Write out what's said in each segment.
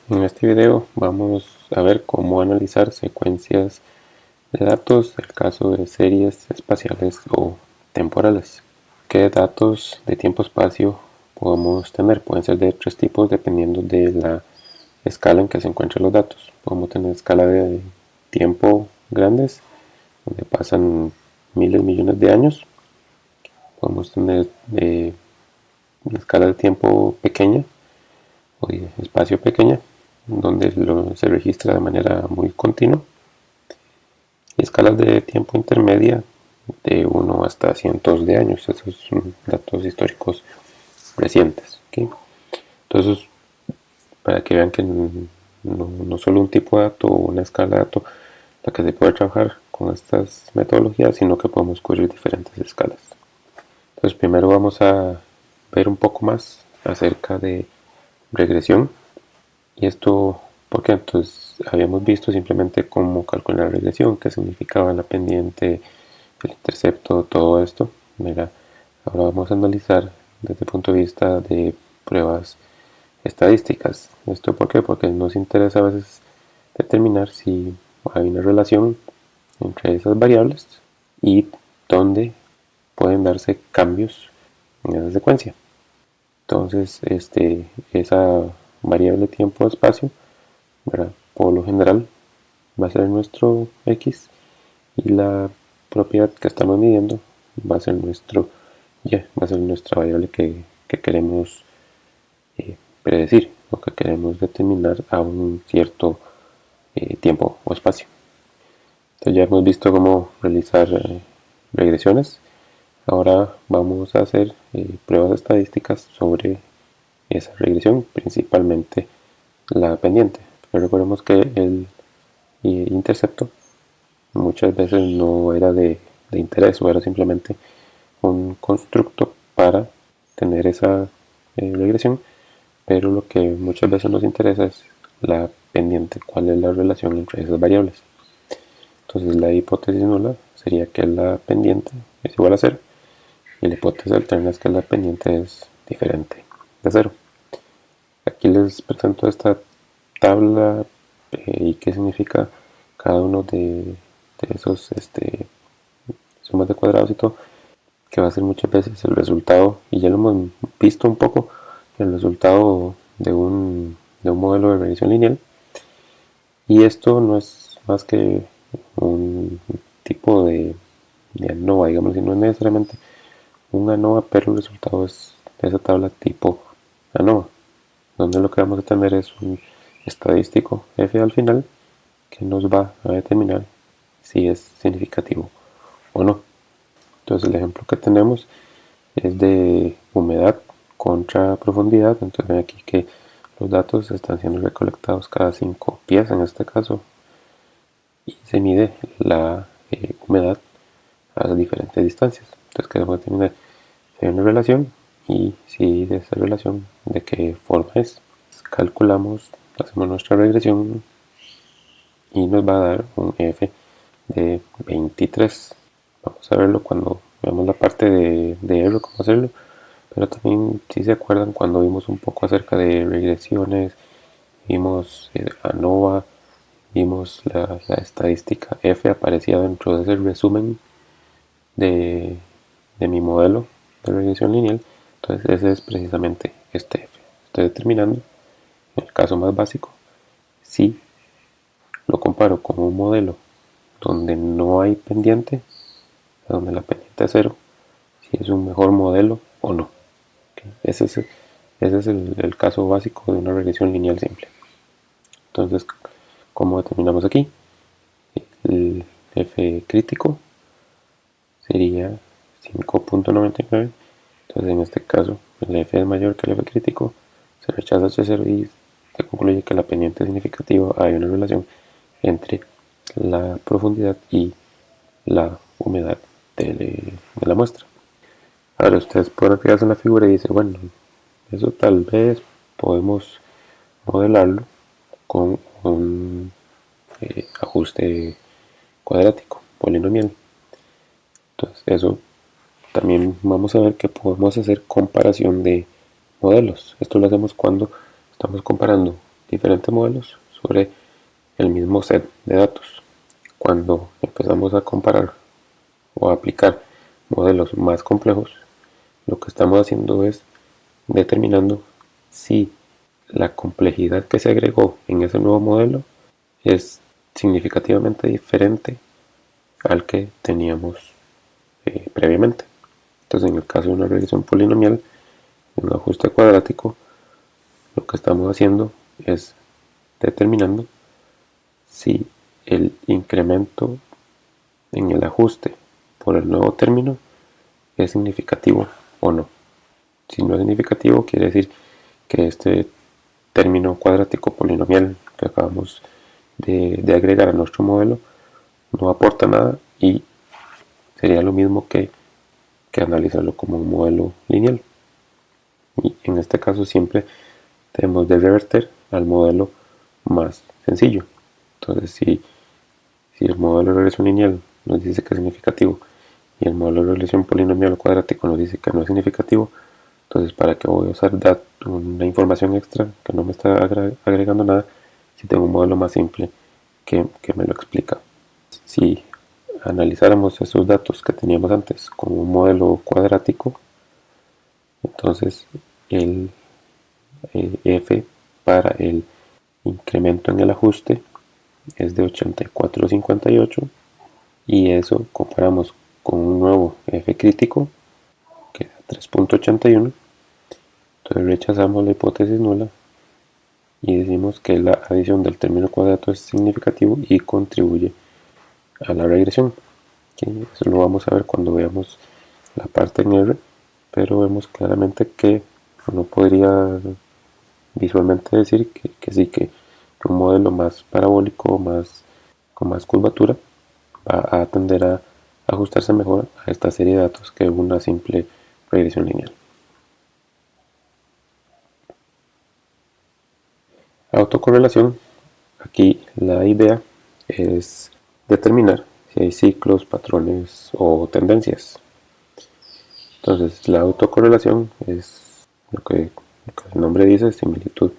En este video vamos a ver cómo analizar secuencias de datos en el caso de series espaciales o temporales. ¿Qué datos de tiempo-espacio podemos tener? Pueden ser de tres tipos dependiendo de la escala en que se encuentran los datos. Podemos tener escala de tiempo grandes, donde pasan miles, millones de años. Podemos tener una escala de tiempo pequeña o de espacio pequeña, donde se registra de manera muy continua, y escalas de tiempo intermedia de 1 hasta cientos de años. Esos son datos históricos recientes. ¿Okay? Entonces, para que vean que no solo un tipo de dato o una escala de dato la que se puede trabajar con estas metodologías, sino que podemos cubrir diferentes escalas. Entonces, primero vamos a ver un poco más acerca de regresión. Y esto, porque entonces habíamos visto simplemente cómo calcular la regresión, qué significaba la pendiente, el intercepto, todo esto. Mira, ahora vamos a analizar desde el punto de vista de pruebas estadísticas. ¿Esto por qué? Porque nos interesa a veces determinar si hay una relación entre esas variables y dónde pueden darse cambios en esa secuencia. Entonces, esa variable tiempo-espacio, ¿verdad? Por lo general va a ser nuestro x, y la propiedad que estamos midiendo va a ser nuestro y, va a ser nuestra variable que queremos predecir o que queremos determinar a un cierto tiempo o espacio. Entonces ya hemos visto cómo realizar regresiones. Ahora vamos a hacer pruebas estadísticas sobre esa regresión, principalmente la pendiente. Pero recordemos que el intercepto muchas veces no era de interés, o era simplemente un constructo para tener esa regresión, pero lo que muchas veces nos interesa es la pendiente, cuál es la relación entre esas variables. Entonces la hipótesis nula sería que la pendiente es igual a 0, y la hipótesis alterna es que la pendiente es diferente de 0. Aquí les presento esta tabla y qué significa cada uno de esos sumas de cuadrados y todo, que va a ser muchas veces el resultado, y ya lo hemos visto un poco, el resultado de un modelo de regresión lineal. Y esto no es más que un tipo de ANOVA, digamos, si no es necesariamente un ANOVA, pero el resultado es de esa tabla tipo ANOVA, donde lo que vamos a tener es un estadístico f al final que nos va a determinar si es significativo o no. Entonces el ejemplo que tenemos es de humedad contra profundidad. Entonces ven aquí que los datos están siendo recolectados cada 5 pies en este caso, y se mide la humedad a diferentes distancias. Entonces queremos determinar si hay una relación, y si de esa relación de qué forma es. Calculamos, hacemos nuestra regresión y nos va a dar un f de 23. Vamos a verlo cuando veamos la parte de R, cómo hacerlo. Pero también, si se acuerdan, cuando vimos un poco acerca de regresiones, vimos ANOVA, vimos la estadística F aparecía dentro de ese resumen de, de mi modelo de regresión lineal. Entonces ese es precisamente este F. Estoy determinando, en el caso más básico, si lo comparo con un modelo donde no hay pendiente, donde la pendiente es 0, si es un mejor modelo o no. ¿Okay? Ese es el caso básico de una regresión lineal simple. Entonces, ¿cómo determinamos aquí? El F crítico sería 5.99. Entonces, en este caso, el F es mayor que el F crítico, se rechaza H0 y se concluye que la pendiente es significativa. Hay una relación entre la profundidad y la humedad de la muestra. Ahora ustedes pueden fijarse en la figura y dicen, bueno, eso tal vez podemos modelarlo con un ajuste cuadrático, polinomial. Entonces eso también vamos a ver que podemos hacer comparación de modelos. Esto lo hacemos cuando estamos comparando diferentes modelos sobre el mismo set de datos. Cuando empezamos a comparar o a aplicar modelos más complejos, lo que estamos haciendo es determinando si la complejidad que se agregó en ese nuevo modelo es significativamente diferente al que teníamos previamente. Entonces, en el caso de una regresión polinomial, en un ajuste cuadrático, lo que estamos haciendo es determinando si el incremento en el ajuste por el nuevo término es significativo o no. Si no es significativo, quiere decir que este término cuadrático polinomial que acabamos de agregar a nuestro modelo no aporta nada y sería lo mismo que analizarlo como un modelo lineal. Y en este caso siempre debemos de revertir al modelo más sencillo. Entonces si el modelo de regresión lineal nos dice que es significativo y el modelo de regresión polinomial o cuadrático nos dice que no es significativo, entonces para qué voy a usar una información extra que no me está agregando nada si tengo un modelo más simple que me lo explica. Si analizáramos esos datos que teníamos antes como un modelo cuadrático, entonces el f para el incremento en el ajuste es de 84,58 y eso comparamos con un nuevo f crítico que da 3,81. Entonces rechazamos la hipótesis nula y decimos que la adición del término cuadrado es significativo y contribuye a la regresión. Eso lo vamos a ver cuando veamos la parte en R, pero vemos claramente que uno podría visualmente decir que sí, que un modelo más parabólico, con más curvatura, va a tender a ajustarse mejor a esta serie de datos que una simple regresión lineal. Autocorrelación. Aquí la idea es determinar si hay ciclos, patrones o tendencias. Entonces la autocorrelación es lo que el nombre dice, similitud,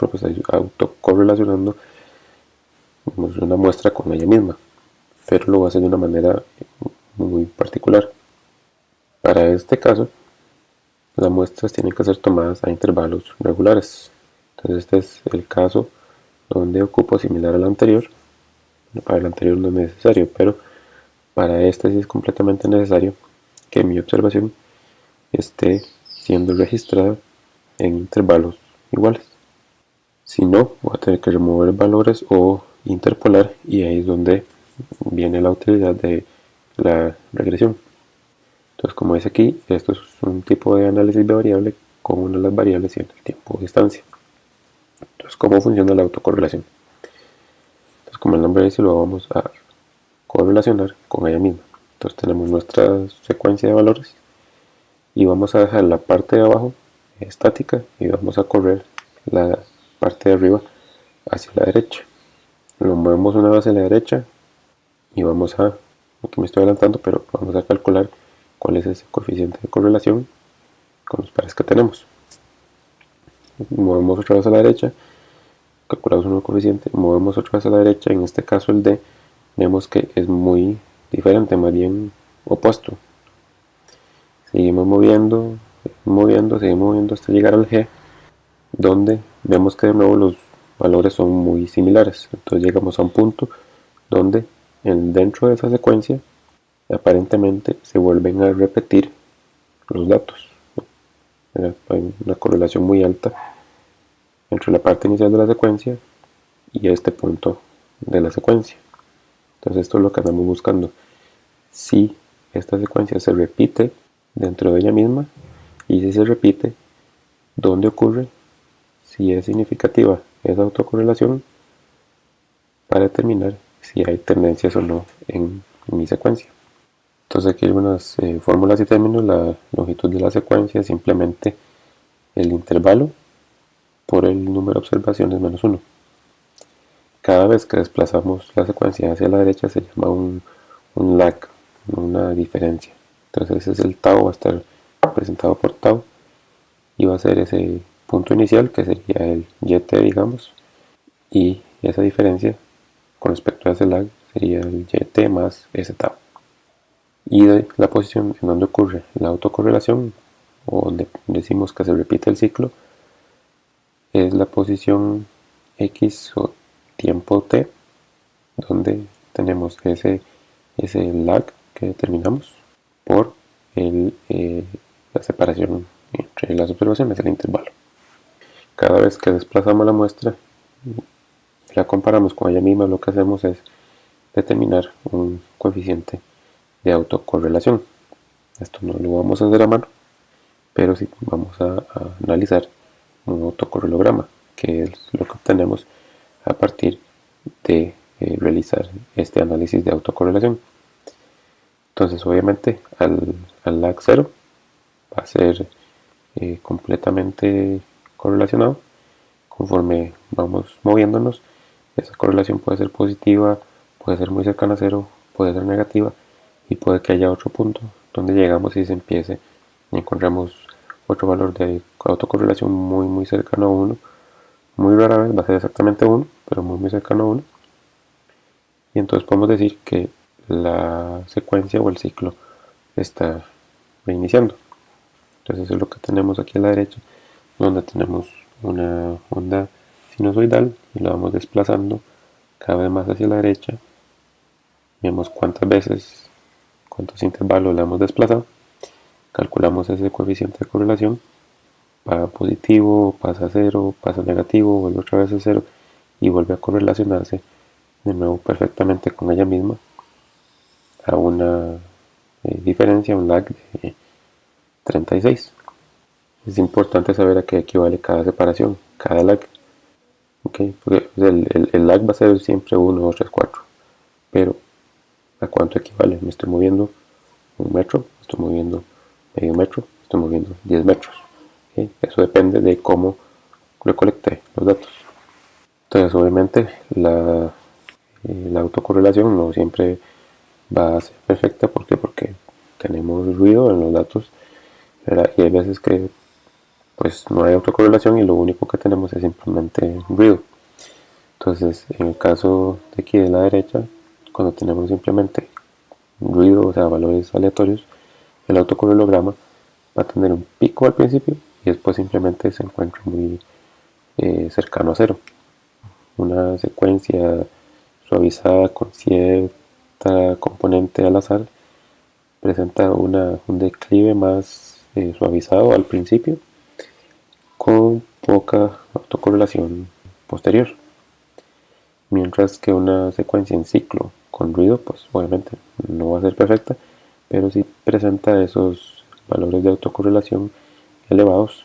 autocorrelacionando una muestra con ella misma, pero lo va a hacer de una manera muy particular. Para este caso, las muestras tienen que ser tomadas a intervalos regulares. Entonces este es el caso donde ocupo similar al anterior. Para el anterior no es necesario, pero para este sí es completamente necesario que mi observación esté siendo registrada en intervalos iguales. Si no, voy a tener que remover valores o interpolar, y ahí es donde viene la utilidad de la regresión. Entonces, como dice aquí, esto es un tipo de análisis de variable con una de las variables y en el tiempo o distancia. Entonces, ¿cómo funciona la autocorrelación? Entonces, como el nombre dice, lo vamos a correlacionar con ella misma. Entonces tenemos nuestra secuencia de valores y vamos a dejar la parte de abajo estática y vamos a correr la parte de arriba hacia la derecha. Lo movemos una vez a la derecha y vamos a, aquí me estoy adelantando, pero vamos a calcular cuál es ese coeficiente de correlación con los pares que tenemos. Movemos otra vez a la derecha, calculamos un nuevo coeficiente, movemos otra vez a la derecha, en este caso el D, vemos que es muy diferente, más bien opuesto. Seguimos moviendo hasta llegar al G, donde vemos que de nuevo los valores son muy similares. Entonces llegamos a un punto donde dentro de esa secuencia aparentemente se vuelven a repetir los datos. Hay una correlación muy alta entre la parte inicial de la secuencia y este punto de la secuencia. Entonces esto es lo que andamos buscando. Si esta secuencia se repite dentro de ella misma, y si se repite, ¿dónde ocurre? Si es significativa esa autocorrelación para determinar si hay tendencias o no en mi secuencia. Entonces aquí hay unas fórmulas y términos. La longitud de la secuencia es simplemente el intervalo por el número de observaciones menos 1. Cada vez que desplazamos la secuencia hacia la derecha se llama un lag, una diferencia. Entonces ese es el tau, va a estar representado por tau y va a ser ese punto inicial que sería el yt, digamos, y esa diferencia con respecto a ese lag sería el YT más STAO. Y de la posición en donde ocurre la autocorrelación, o donde decimos que se repite el ciclo, es la posición X o tiempo T, donde tenemos ese lag que determinamos por la separación entre las observaciones, el intervalo. Cada vez que desplazamos la muestra y la comparamos con ella misma, lo que hacemos es determinar un coeficiente de autocorrelación. Esto no lo vamos a hacer a mano, pero sí vamos a analizar un autocorrelograma, que es lo que obtenemos a partir de realizar este análisis de autocorrelación. Entonces, obviamente, al lag 0 va a ser completamente correlacionado. Conforme vamos moviéndonos, esa correlación puede ser positiva, puede ser muy cercana a 0, puede ser negativa, y puede que haya otro punto donde llegamos y se empiece y encontramos otro valor de autocorrelación muy cercano a 1. Muy rara vez va a ser exactamente 1, pero muy cercano a 1. Y entonces podemos decir que la secuencia o el ciclo está reiniciando. Entonces eso es lo que tenemos aquí a la derecha, donde tenemos una onda sinusoidal y la vamos desplazando cada vez más hacia la derecha. Vemos cuántos intervalos le hemos desplazado, calculamos ese coeficiente de correlación, va positivo, pasa a 0, pasa a negativo, vuelve otra vez a 0 y vuelve a correlacionarse de nuevo perfectamente con ella misma a una diferencia, un lag de 36. Es importante saber a qué equivale cada separación, cada lag. Okay, porque el lag va a ser siempre 1, 2, 3, 4. Pero ¿a cuánto equivale? Me estoy moviendo 1 metro, me estoy moviendo medio metro, me estoy moviendo 10 metros. ¿Okay? Eso depende de cómo recolecté los datos. Entonces, obviamente, la autocorrelación no siempre va a ser perfecta. ¿Por qué? Porque tenemos ruido en los datos, ¿verdad? Y hay veces que pues no hay autocorrelación y lo único que tenemos es simplemente ruido. Entonces, en el caso de aquí de la derecha, cuando tenemos simplemente ruido, o sea, valores aleatorios, el autocorrelograma va a tener un pico al principio y después simplemente se encuentra muy cercano a 0. Una secuencia suavizada con cierta componente al azar presenta un declive más suavizado al principio, con poca autocorrelación posterior. Mientras que una secuencia en ciclo con ruido, pues obviamente no va a ser perfecta, pero sí presenta esos valores de autocorrelación elevados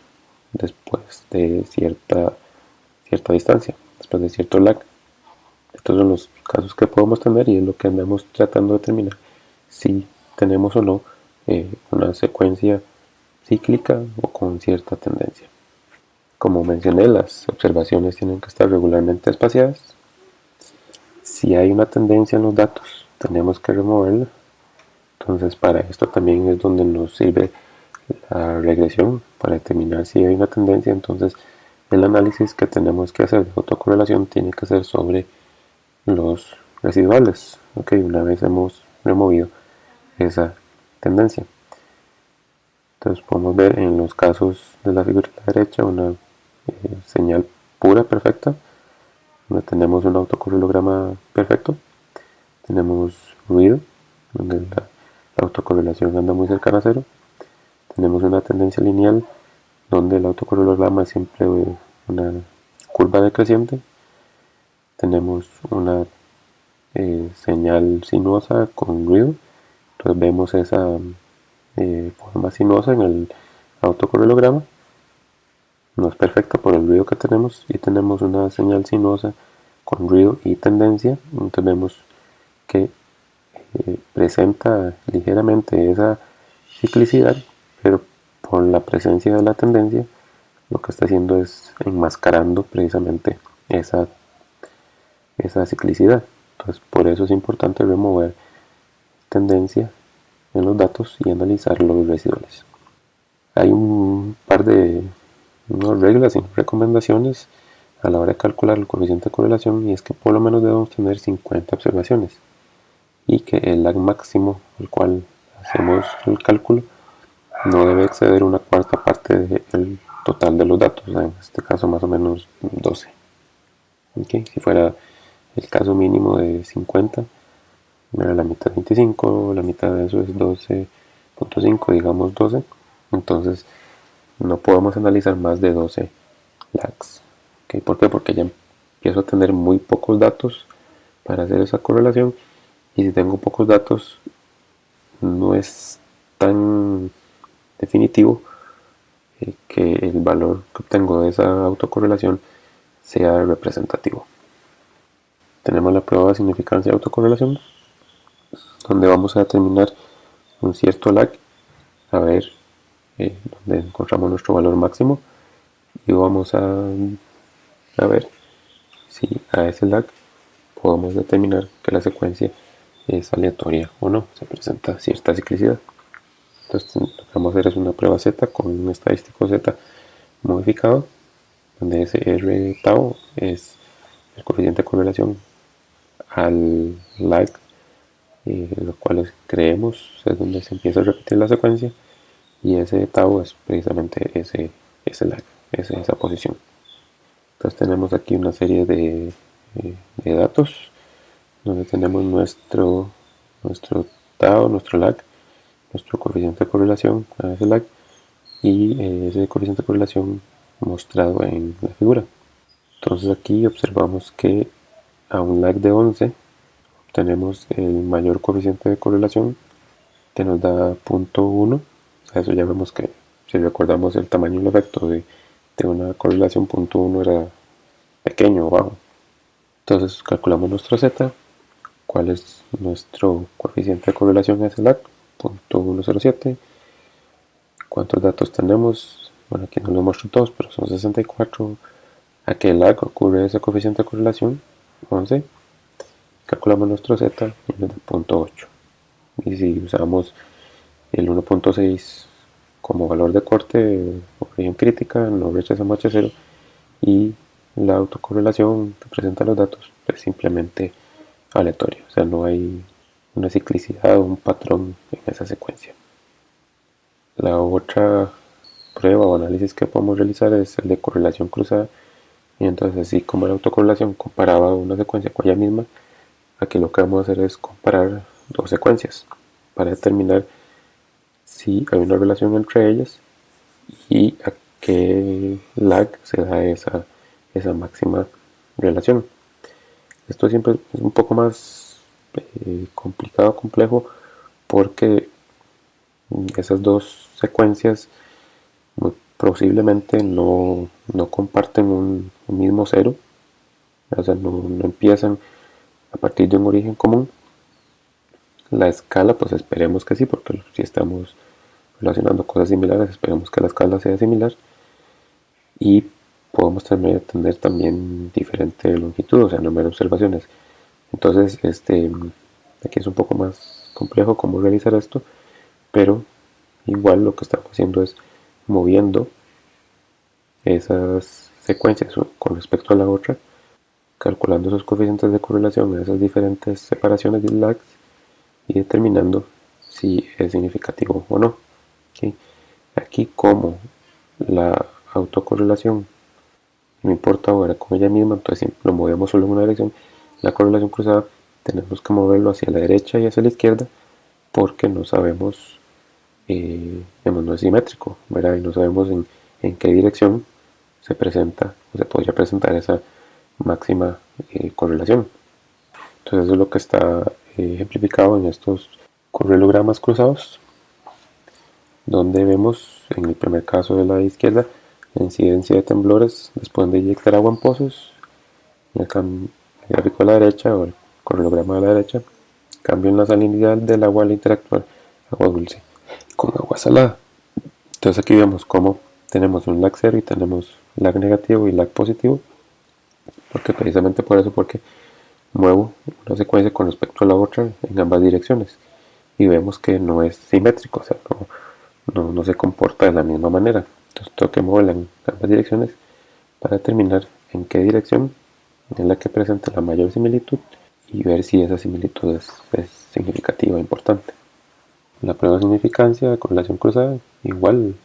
después de cierta distancia, después de cierto lag. Estos son los casos que podemos tener y es lo que andamos tratando de determinar si tenemos o no una secuencia cíclica o con cierta tendencia. Como mencioné, las observaciones tienen que estar regularmente espaciadas. Si hay una tendencia en los datos, tenemos que removerla. Entonces, para esto también es donde nos sirve la regresión, para determinar si hay una tendencia. Entonces, el análisis que tenemos que hacer de autocorrelación tiene que ser sobre los residuales. Una vez hemos removido esa tendencia. Entonces, podemos ver en los casos de la figura de la derecha una señal pura perfecta, donde tenemos un autocorrelograma perfecto. Tenemos ruido, donde la autocorrelación anda muy cercana a 0. Tenemos una tendencia lineal, donde el autocorrelograma es siempre una curva decreciente. Tenemos una señal sinuosa con ruido. Entonces vemos esa forma sinuosa en el autocorrelograma. No es perfecta por el ruido que tenemos, y tenemos una señal sinuosa con ruido y tendencia. Entonces vemos que presenta ligeramente esa ciclicidad, pero por la presencia de la tendencia lo que está haciendo es enmascarando precisamente esa ciclicidad. Entonces, por eso es importante remover tendencia en los datos y analizar los residuales. Hay un par de reglas y recomendaciones a la hora de calcular el coeficiente de correlación, y es que por lo menos debemos tener 50 observaciones y que el lag máximo al cual hacemos el cálculo no debe exceder una cuarta parte del total de los datos, en este caso más o menos 12. ¿Okay? Si fuera el caso mínimo de 50, la mitad de 25, la mitad de eso es 12.5, digamos 12, entonces no podemos analizar más de 12 lags. ¿Okay? ¿Por qué? Porque ya empiezo a tener muy pocos datos para hacer esa correlación, y si tengo pocos datos no es tan definitivo que el valor que obtengo de esa autocorrelación sea representativo. Tenemos la prueba de significancia de autocorrelación, donde vamos a determinar un cierto lag, a ver donde encontramos nuestro valor máximo, y vamos a ver si a ese lag podemos determinar que la secuencia es aleatoria o no, se presenta cierta ciclicidad. Entonces lo que vamos a hacer es una prueba Z con un estadístico Z modificado, donde ese R tau es el coeficiente de correlación al lag, los cuales creemos es donde se empieza a repetir la secuencia, y ese tau es precisamente ese lag, esa posición. Entonces tenemos aquí una serie de datos donde tenemos nuestro tau, nuestro lag, nuestro coeficiente de correlación a ese lag, y ese coeficiente de correlación mostrado en la figura. Entonces aquí observamos que a un lag de 11 obtenemos el mayor coeficiente de correlación, que nos da 0.1. O sea, eso ya vemos que, si recordamos el tamaño del efecto de una correlación, 0.1 era pequeño o bajo. Entonces calculamos nuestro Z, cuál es nuestro coeficiente de correlación a ese lag, 0.107. ¿Cuántos datos tenemos? Bueno, aquí no lo muestro todos, pero son 64. ¿A qué lag ocurre ese coeficiente de correlación? 11. Calculamos nuestro Z y nos da 0.8. Y si usamos el 1.6 como valor de corte o región crítica, no rechazamos H0, y la autocorrelación que presenta los datos es simplemente aleatoria, o sea, no hay una ciclicidad o un patrón en esa secuencia. La otra prueba o análisis que podemos realizar es el de correlación cruzada, y entonces, así como la autocorrelación comparaba una secuencia con ella misma, aquí lo que vamos a hacer es comparar dos secuencias para determinar si hay una relación entre ellas y a qué lag se da esa máxima relación. Esto siempre es un poco más complicado, complejo, porque esas dos secuencias muy posiblemente no comparten un mismo cero, o sea, no empiezan a partir de un origen común. La escala, pues esperemos que sí, porque si estamos relacionando cosas similares, esperemos que la escala sea similar, y podemos tener también diferente longitud, o sea, número de observaciones. Entonces, aquí es un poco más complejo cómo realizar esto, pero igual lo que estamos haciendo es moviendo esas secuencias con respecto a la otra, calculando esos coeficientes de correlación en esas diferentes separaciones de lags y determinando si es significativo o no. ¿Okay? Aquí, como la autocorrelación no importa ahora con ella misma, entonces siempre lo movemos solo en una dirección, la correlación cruzada tenemos que moverlo hacia la derecha y hacia la izquierda, porque no sabemos, no es simétrico, ¿verdad? Y no sabemos en qué dirección se presenta o se podría presentar esa máxima correlación. Entonces eso es lo que está ejemplificado en estos correlogramas cruzados, donde vemos en el primer caso de la izquierda la incidencia de temblores después de inyectar agua en pozos, y el gráfico de la derecha o el correlograma de la derecha, cambio en la salinidad del agua al interactuar agua dulce con agua salada. Entonces aquí vemos cómo tenemos un lag 0 y tenemos lag negativo y lag positivo, porque precisamente por eso, porque muevo una secuencia con respecto a la otra en ambas direcciones, y vemos que no es simétrico, o sea, no se comporta de la misma manera. Entonces tengo que moverla en ambas direcciones para determinar en qué dirección es la que presenta la mayor similitud y ver si esa similitud es significativa e importante. La prueba de significancia de correlación cruzada, igual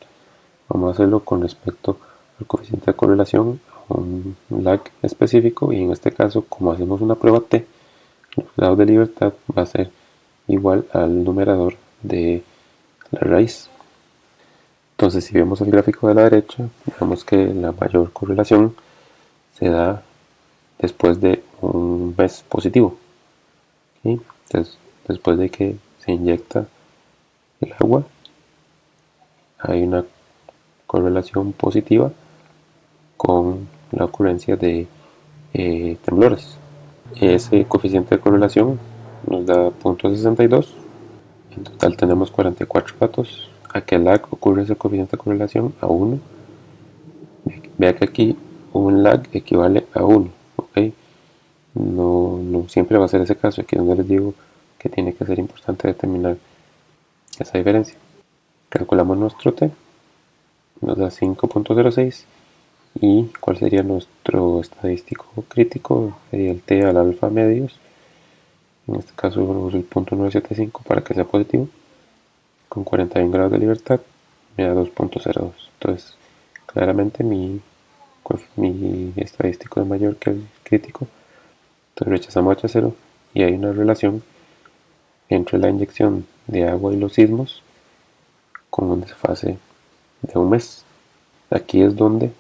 vamos a hacerlo con respecto al coeficiente de correlación a un lag específico, y en este caso, como hacemos una prueba T, los grados de libertad va a ser igual al numerador de la raíz. Entonces, si vemos el gráfico de la derecha, vemos que la mayor correlación se da después de un mes positivo, ¿sí? Entonces, después de que se inyecta el agua, hay una correlación positiva con la ocurrencia de temblores. Ese coeficiente de correlación nos da 0.62. En total tenemos 44 datos. A que lag ocurre ese coeficiente de correlación a 1. Vea que aquí un lag equivale a 1. ¿Okay? No siempre va a ser ese caso. Aquí es donde les digo que tiene que ser importante determinar esa diferencia. Calculamos nuestro t, nos da 5.06. ¿Y cuál sería nuestro estadístico crítico? Sería el t al alfa medios. En este caso uso el 0.975 para que sea positivo. Con 41 grados de libertad me da 2.02. Entonces, claramente mi estadístico es mayor que el crítico. Entonces rechazamos H0 y hay una relación entre la inyección de agua y los sismos con un desfase de un mes. Aquí es donde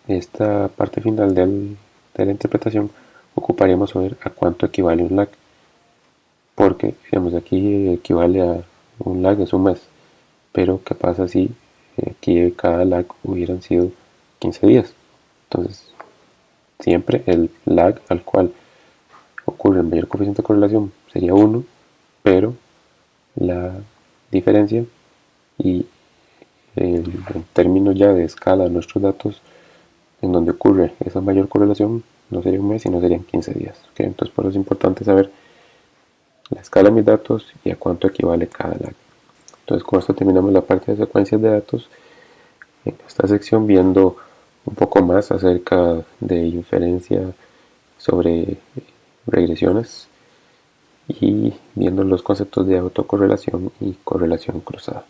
esta parte final de la interpretación ocuparíamos saber a cuánto equivale un lag, porque digamos aquí equivale a un lag es un mes, pero ¿qué pasa si aquí cada lag hubieran sido 15 días? Entonces siempre el lag al cual ocurre el mayor coeficiente de correlación sería 1, pero la diferencia y en términos ya de escala de nuestros datos, en donde ocurre esa mayor correlación, no sería un mes, sino serían 15 días. ¿Okay? Entonces por eso es importante saber la escala de mis datos y a cuánto equivale cada lag. Entonces con esto terminamos la parte de secuencias de datos. En esta sección viendo un poco más acerca de inferencia sobre regresiones y viendo los conceptos de autocorrelación y correlación cruzada.